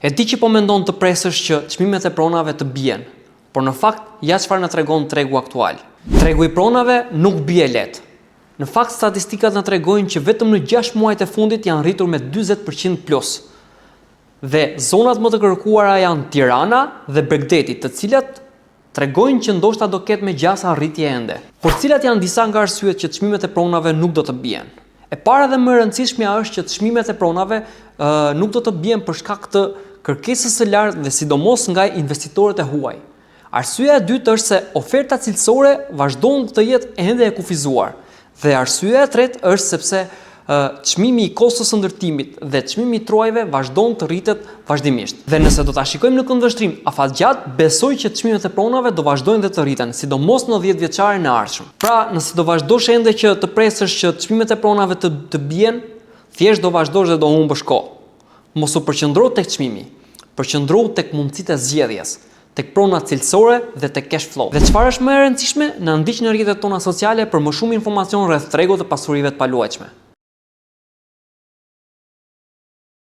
E di që po mendon të presësh që çmimet e pronave të bien, por në fakt ja çfarë na tregon tregu aktual. Tregu i pronave nuk bie lehtë. Në fakt statistikat na tregojnë që vetëm në 6 muajt e fundit janë rritur me 40% plus. Dhe zonat më të kërkuara janë Tirana dhe Bregdeti, të cilat tregojnë që ndoshta do ketë me gjasa rritje ende. Por cilat janë disa nga arsyet që çmimet e pronave nuk do të bien? E para dhe më e rëndësishmja është që çmimet e pronave nuk do të bien për shkak të kërkesës së lartë dhe sidomos nga investitorët e huaj. Arsyeja e dytë është se oferta cilësore vazhdon të jetë ende e kufizuar. Dhe arsyeja e tretë është sepse çmimi i kostos së ndërtimit dhe çmimi i truajve vazhdon të rritet vazhdimisht. Dhe nëse do ta shikojmë në këndvështrim afatgjatë, besoj që çmimet e pronave do vazhdojnë dhe të rriten, sidomos në 10 vjeçarin e ardhshëm. Pra, nëse do vazhdosh ende që të presësh që çmimet e pronave të bien, thjesht do vazhdosh dhe do humbësh kohë. Mos u përqendro tek çmimi, përqendro tek mundësitë e zgjedhjes, tek pronat cilësore dhe tek cash flow. Dhe çfarë është më e rëndësishme, na ndiq në rrjetet tona sociale për më shumë informacion rreth tregut të pasurive të paluajtshme.